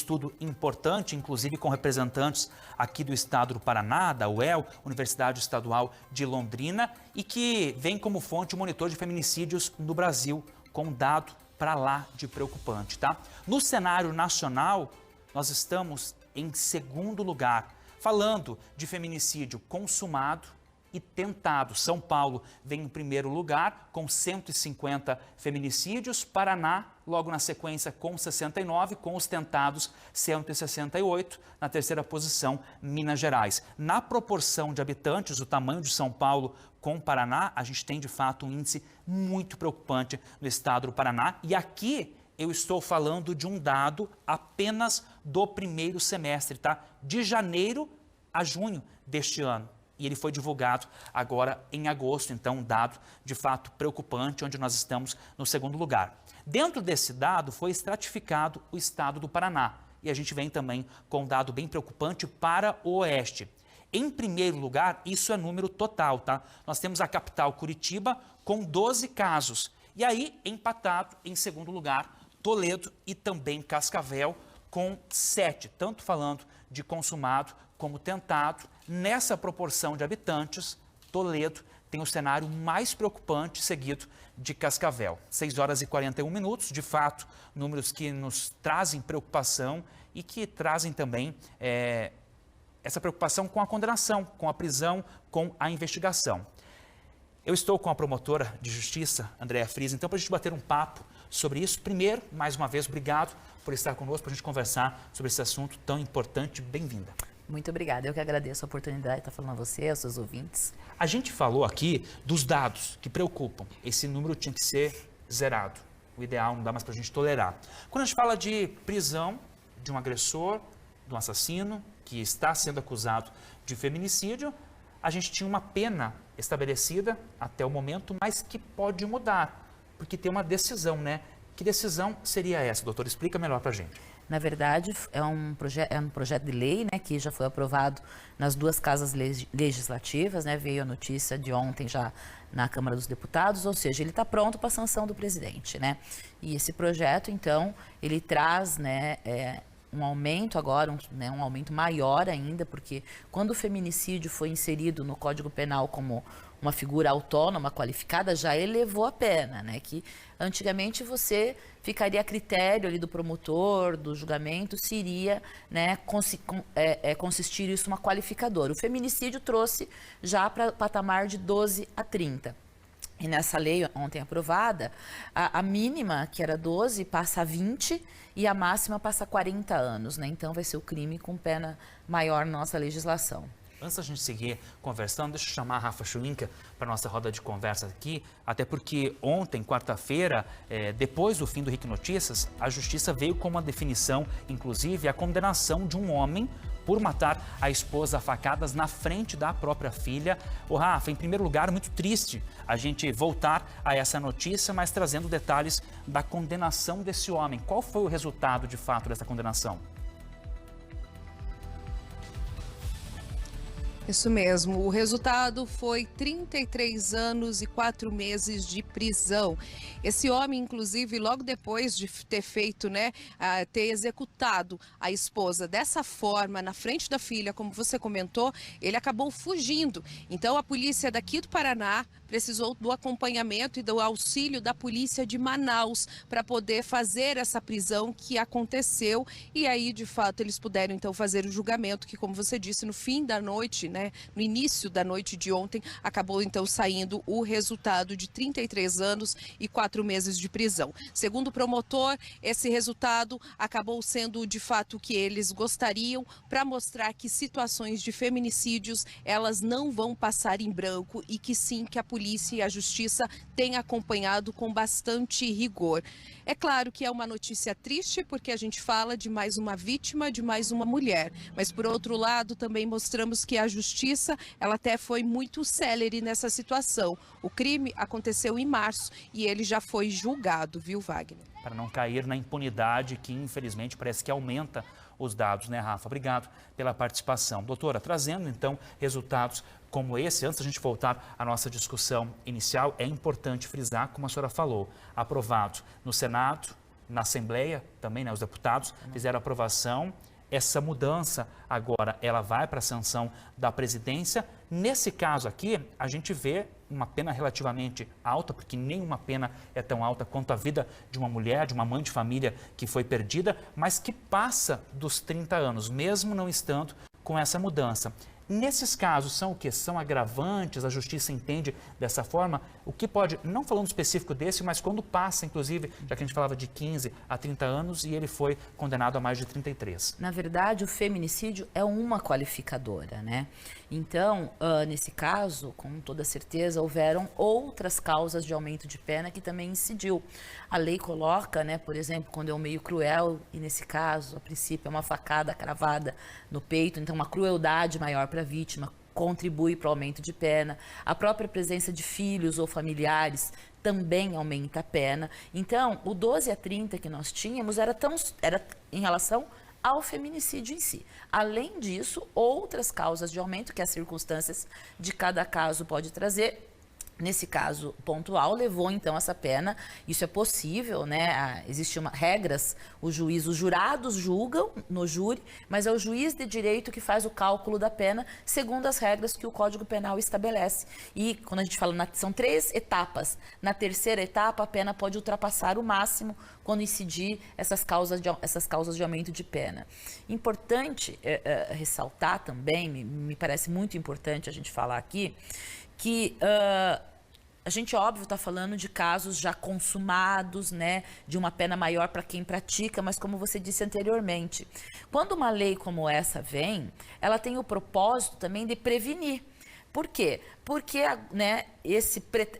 estudo importante, inclusive com representantes aqui do estado do Paraná, da UEL, Universidade Estadual de Londrina, e que vem como fonte o monitor de feminicídios no Brasil, com um dado para lá de preocupante, tá? No cenário nacional, nós estamos em segundo lugar, falando de feminicídio consumado e tentado. São Paulo vem em primeiro lugar, com 150 feminicídios. Paraná, logo na sequência, com 69, com os tentados 168. Na terceira posição, Minas Gerais. Na proporção de habitantes, o tamanho de São Paulo com Paraná, a gente tem, de fato, um índice muito preocupante no estado do Paraná. E aqui eu estou falando de um dado apenas do primeiro semestre, tá? De janeiro a junho deste ano. E ele foi divulgado agora em agosto, então um dado de fato preocupante, onde nós estamos no segundo lugar. Dentro desse dado foi estratificado o estado do Paraná. E a gente vem também com um dado bem preocupante para o Oeste. Em primeiro lugar, isso é número total, tá? Nós temos a capital Curitiba com 12 casos. E aí, empatado em segundo lugar, Toledo e também Cascavel com 7, tanto falando de consumado como tentado. Nessa proporção de habitantes, Toledo tem o cenário mais preocupante, seguido de Cascavel. 6 horas e 41 minutos, de fato, números que nos trazem preocupação e que trazem também essa preocupação com a condenação, com a prisão, com a investigação. Eu estou com a promotora de justiça, Andréa Friis, então para a gente bater um papo sobre isso. Primeiro, mais uma vez, obrigado por estar conosco, para a gente conversar sobre esse assunto tão importante. Bem-vinda. Muito obrigada. Eu que agradeço a oportunidade de estar falando a você, aos seus ouvintes. A gente falou aqui dos dados que preocupam. Esse número tinha que ser zerado. O ideal não dá mais para a gente tolerar. Quando a gente fala de prisão de um agressor, de um assassino, que está sendo acusado de feminicídio, a gente tinha uma pena estabelecida até o momento, mas que pode mudar, porque tem uma decisão, né? Que decisão seria essa, doutor? Explica melhor para a gente. Na verdade, é um projeto de lei, né, que já foi aprovado nas duas casas legislativas, né, veio a notícia de ontem já na Câmara dos Deputados, ou seja, ele está pronto para a sanção do presidente, né? E esse projeto, então, ele traz, né, um aumento agora, um aumento maior ainda, porque quando o feminicídio foi inserido no Código Penal como uma figura autônoma, qualificada, já elevou a pena, né? Que antigamente você ficaria a critério ali do promotor, do julgamento, se iria, né, consistir isso uma qualificadora. O feminicídio trouxe já para patamar de 12 a 30. E nessa lei, ontem aprovada, a mínima, que era 12, passa a 20 e a máxima passa a 40 anos, né? Então vai ser o crime com pena maior na nossa legislação. Antes da gente seguir conversando, deixa eu chamar a Rafa Schwinker para a nossa roda de conversa aqui, até porque ontem, quarta-feira, depois do fim do RIC Notícias, a Justiça veio com uma definição, inclusive a condenação de um homem por matar a esposa a facadas na frente da própria filha. Ô Rafa, em primeiro lugar, muito triste a gente voltar a essa notícia, mas trazendo detalhes da condenação desse homem. Qual foi o resultado, de fato, dessa condenação? Isso mesmo, o resultado foi 33 anos e 4 meses de prisão. Esse homem, inclusive, logo depois de ter feito, né, ter executado a esposa dessa forma, na frente da filha, como você comentou, ele acabou fugindo. Então, a polícia daqui do Paraná precisou do acompanhamento e do auxílio da polícia de Manaus para poder fazer essa prisão que aconteceu. E aí, de fato, eles puderam, então, fazer o julgamento que, como você disse, no fim da noite, né, no início da noite de ontem, acabou então saindo o resultado de 33 anos e 4 meses de prisão. Segundo o promotor, esse resultado acabou sendo de fato o que eles gostariam, para mostrar que situações de feminicídios, elas não vão passar em branco e que sim, que a polícia e a justiça têm acompanhado com bastante rigor. É claro que é uma notícia triste, porque a gente fala de mais uma vítima, de mais uma mulher, mas por outro lado também mostramos que a justiça, ela até foi muito célere nessa situação. O crime aconteceu em março e ele já foi julgado, viu, Wagner? Para não cair na impunidade que, infelizmente, parece que aumenta os dados, né, Rafa? Obrigado pela participação. Doutora, trazendo, então, resultados como esse, antes da gente voltar à nossa discussão inicial, é importante frisar, como a senhora falou, aprovado no Senado, na Assembleia também, né, os deputados fizeram aprovação. Essa mudança agora ela vai para a sanção da presidência. Nesse caso aqui, a gente vê uma pena relativamente alta, porque nenhuma pena é tão alta quanto a vida de uma mulher, de uma mãe de família que foi perdida, mas que passa dos 30 anos, mesmo não estando com essa mudança. Nesses casos, são o quê? São agravantes, a justiça entende dessa forma? O que pode, não falando específico desse, mas quando passa, inclusive, já que a gente falava de 15 a 30 anos e ele foi condenado a mais de 33. Na verdade, o feminicídio é uma qualificadora, né? Então, nesse caso, com toda certeza, houveram outras causas de aumento de pena que também incidiu. A lei coloca, né, por exemplo, quando é um meio cruel, e nesse caso, a princípio, é uma facada cravada no peito, então uma crueldade maior para a vítima contribui para o aumento de pena. A própria presença de filhos ou familiares também aumenta a pena. Então, o 12 a 30 que nós tínhamos era em relação ao feminicídio em si. Além disso, outras causas de aumento que as circunstâncias de cada caso pode trazer. Nesse caso pontual, levou então essa pena. Isso é possível, né? Existem regras, os jurados julgam no júri, mas é o juiz de direito que faz o cálculo da pena segundo as regras que o Código Penal estabelece. E quando a gente fala, são 3 etapas. Na terceira etapa, a pena pode ultrapassar o máximo quando incidir essas causas de aumento de pena. Importante ressaltar também, me parece muito importante a gente falar aqui, que a gente, óbvio, está falando de casos já consumados, né, de uma pena maior para quem pratica, mas como você disse anteriormente, quando uma lei como essa vem, ela tem o propósito também de prevenir. Por quê? Porque, né,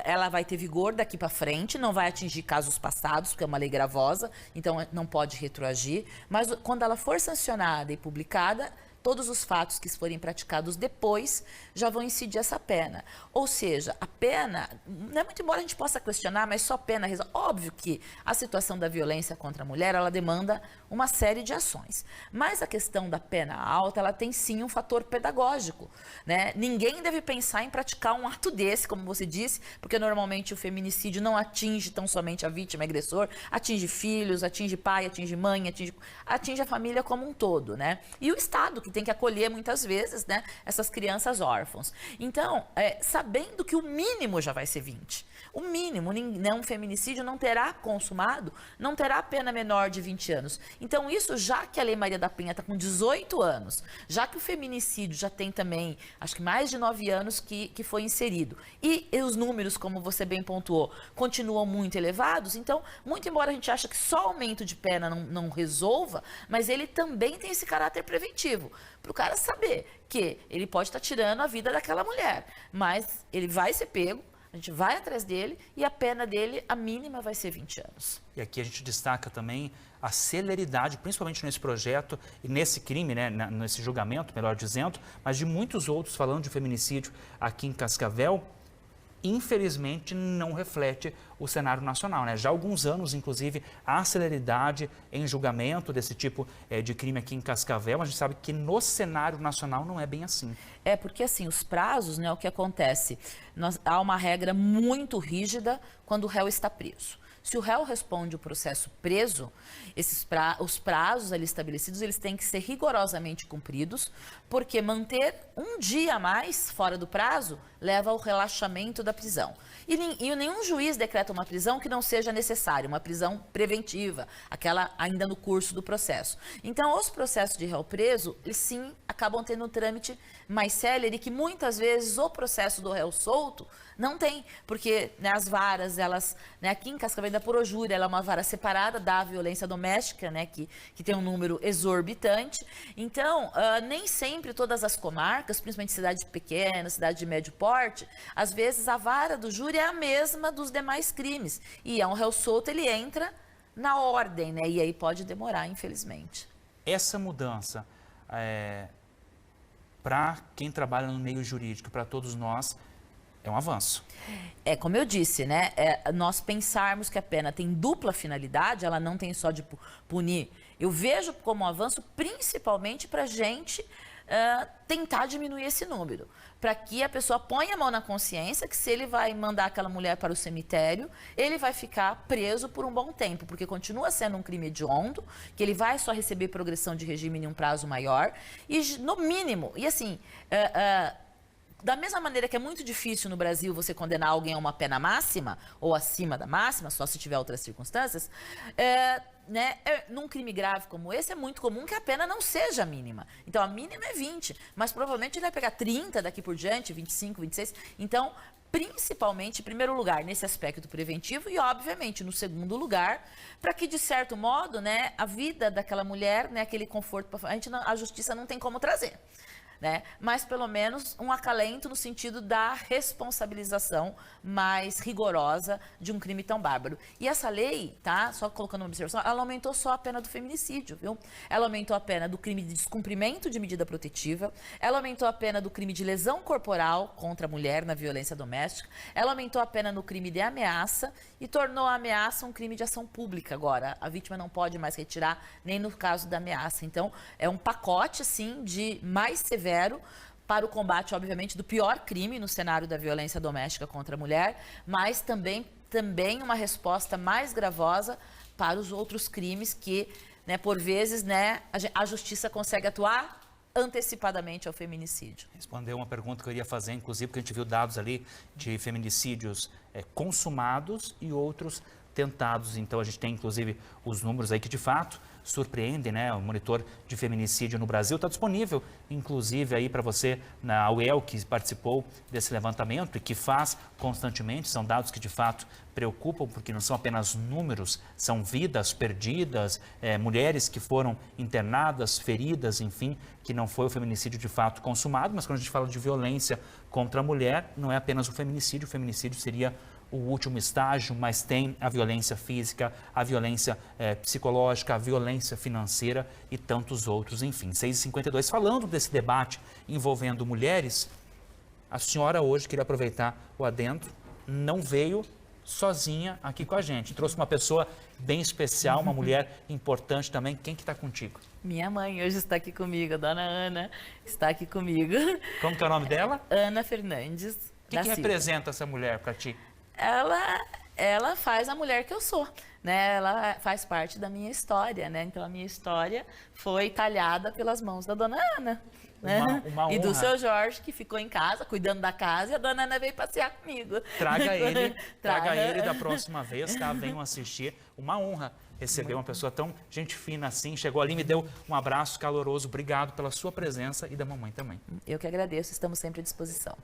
ela vai ter vigor daqui para frente, não vai atingir casos passados, porque é uma lei gravosa, então não pode retroagir, mas quando ela for sancionada e publicada, todos os fatos que forem praticados depois já vão incidir essa pena. Ou seja, a pena, não é muito embora a gente possa questionar, mas só pena resolve. Óbvio que a situação da violência contra a mulher, ela demanda uma série de ações. Mas a questão da pena alta, ela tem sim um fator pedagógico, né? Ninguém deve pensar em praticar um ato desse, como você disse, porque normalmente o feminicídio não atinge tão somente a vítima, agressor, atinge filhos, atinge pai, atinge mãe, atinge a família como um todo, né? E o Estado, que tem que acolher muitas vezes, né, essas crianças órfãos. Então, sabendo que o mínimo já vai ser 20. O mínimo, um feminicídio não terá consumado, não terá pena menor de 20 anos. Então, isso, já que a Lei Maria da Penha está com 18 anos, já que o feminicídio já tem também, acho que mais de 9 anos que foi inserido, e os números, como você bem pontuou, continuam muito elevados, então, muito embora a gente ache que só aumento de pena não resolva, mas ele também tem esse caráter preventivo, para o cara saber que ele pode estar tirando a vida daquela mulher, mas ele vai ser pego, a gente vai atrás dele e a pena dele, a mínima, vai ser 20 anos. E aqui a gente destaca também a celeridade, principalmente nesse projeto e nesse crime, né, nesse julgamento, melhor dizendo, mas de muitos outros, falando de feminicídio aqui em Cascavel, infelizmente não reflete o cenário nacional, né? Já há alguns anos, inclusive, há celeridade em julgamento desse tipo de crime aqui em Cascavel, mas a gente sabe que no cenário nacional não é bem assim. Porque assim, os prazos, né, o que acontece? Há uma regra muito rígida quando o réu está preso. Se o réu responde o processo preso, os prazos ali estabelecidos, eles têm que ser rigorosamente cumpridos, porque manter um dia a mais fora do prazo leva ao relaxamento da prisão. E nenhum juiz decreta uma prisão que não seja necessária, uma prisão preventiva, aquela ainda no curso do processo. Então, os processos de réu preso, eles sim acabam tendo um trâmite mais célere, que muitas vezes o processo do réu solto não tem, porque, né, as varas, elas, né, aqui em Cascavel da Porojúria, ela é uma vara separada da violência doméstica, né, que tem um número exorbitante. Então, nem sempre todas as comarcas, principalmente cidades pequenas, cidades de médio porte, às vezes a vara do júri é a mesma dos demais crimes. E é um réu solto, ele entra na ordem, né, e aí pode demorar, infelizmente. Essa mudança, para quem trabalha no meio jurídico, para todos nós, é um avanço. Como eu disse, né? Nós pensarmos que a pena tem dupla finalidade, ela não tem só de punir. Eu vejo como um avanço principalmente para gente tentar diminuir esse número, para que a pessoa ponha a mão na consciência que se ele vai mandar aquela mulher para o cemitério, ele vai ficar preso por um bom tempo, porque continua sendo um crime hediondo, que ele vai só receber progressão de regime em um prazo maior, e no mínimo, e assim, da mesma maneira que é muito difícil no Brasil você condenar alguém a uma pena máxima, ou acima da máxima, só se tiver outras circunstâncias, num crime grave como esse, é muito comum que a pena não seja mínima. Então, a mínima é 20, mas provavelmente ele vai pegar 30 daqui por diante, 25, 26. Então, principalmente, em primeiro lugar, nesse aspecto preventivo e, obviamente, no segundo lugar, para que, de certo modo, né, a vida daquela mulher, né, aquele conforto, a justiça não tem como trazer. Né? Mas, pelo menos, um acalento no sentido da responsabilização mais rigorosa de um crime tão bárbaro. E essa lei, tá? Só colocando uma observação, ela aumentou só a pena do feminicídio, viu? Ela aumentou a pena do crime de descumprimento de medida protetiva, ela aumentou a pena do crime de lesão corporal contra a mulher na violência doméstica, ela aumentou a pena no crime de ameaça e tornou a ameaça um crime de ação pública agora. A vítima não pode mais retirar, nem no caso da ameaça. Então, é um pacote, sim, de mais severo para o combate, obviamente, do pior crime no cenário da violência doméstica contra a mulher, mas também uma resposta mais gravosa para os outros crimes que, né, por vezes, né, a justiça consegue atuar antecipadamente ao feminicídio. Respondeu uma pergunta que eu iria fazer, inclusive, porque a gente viu dados ali de feminicídios consumados e outros tentados. Então, a gente tem, inclusive, os números aí que, de fato, surpreendem, né? O monitor de feminicídio no Brasil está disponível, inclusive, aí para você, na UEL, que participou desse levantamento e que faz constantemente. São dados que, de fato, preocupam, porque não são apenas números, são vidas perdidas, mulheres que foram internadas, feridas, enfim, que não foi o feminicídio, de fato, consumado. Mas quando a gente fala de violência contra a mulher, não é apenas o feminicídio seria o último estágio, mas tem a violência física, a violência psicológica, a violência financeira e tantos outros, enfim. 6h52, falando desse debate envolvendo mulheres, a senhora hoje, queria aproveitar o adendo, não veio sozinha aqui com a gente. Trouxe uma pessoa bem especial, uma mulher importante também. Quem que está contigo? Minha mãe hoje está aqui comigo, a dona Ana está aqui comigo. Como que é o nome dela? Ana Fernandes. O que representa essa mulher para ti? Ela faz a mulher que eu sou, né? Ela faz parte da minha história, né? Então, a minha história foi talhada pelas mãos da dona Ana, né? Uma honra. E do seu Jorge, que ficou em casa, cuidando da casa, e a dona Ana veio passear comigo. Traga ele da próxima vez, tá? Venham assistir. Uma honra receber uma pessoa tão gente fina assim. Chegou ali, me deu um abraço caloroso. Obrigado pela sua presença e da mamãe também. Eu que agradeço, estamos sempre à disposição.